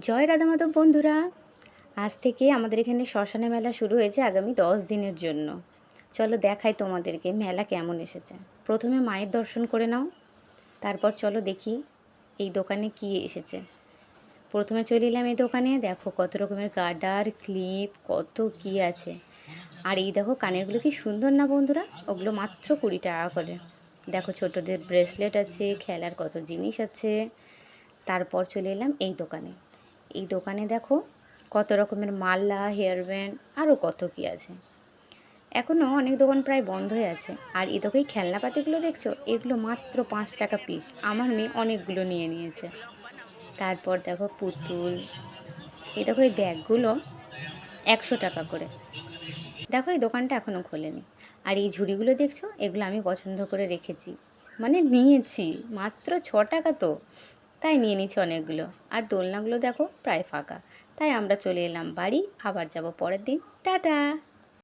জয় রাধা মাধব বন্ধুরা, আজ থেকে আমাদের এখানে শ্মশানে মেলা শুরু হয়েছে আগামী 10 দিনের জন্য। চলো দেখাই তোমাদেরকে মেলা কেমন এসেছে। প্রথমে মায়ের দর্শন করে নাও, তারপর চলো দেখি এই দোকানে কি এসেছে। প্রথমে চলে এলাম এই দোকানে, দেখো কত রকমের গার্ডার, ক্লিপ, কত কি আছে। আর এই দেখো কানেরগুলো কি সুন্দর না বন্ধুরা, ওগুলো মাত্র 20 টাকা করে। দেখো ছোটদের ব্রেসলেট আছে, খেলার কত জিনিস আছে। তারপর চলে এলাম এই দোকানে। এই দোকানে দেখো কত রকমের মালা, হেয়ার ব্যান্ড, আরও কত কি আছে। এখনও অনেক দোকান প্রায় বন্ধ হয়ে আছে। আর এই দেখো এই খেলনাপাতিগুলো দেখছো, এগুলো মাত্র 5 টাকা পিস। আমার মেয়ে অনেকগুলো নিয়ে নিয়েছে। তারপর দেখো পুতুল, এই দেখো এই ব্যাগগুলো 100 টাকা করে। দেখো এই দোকানটা এখনও খোলেনি। আর এই ঝুড়িগুলো দেখছো, এগুলো আমি পছন্দ করে রেখেছি, মানে নিয়েছি। মাত্র 6 টাকা তো, তাই নিয়ে নিচ্ছি অনেকগুলো। আর দোলনাগুলো দেখো প্রায় ফাঁকা, তাই আমরা চলে এলাম বাড়ি। আবার যাব পরের দিন। টাটা।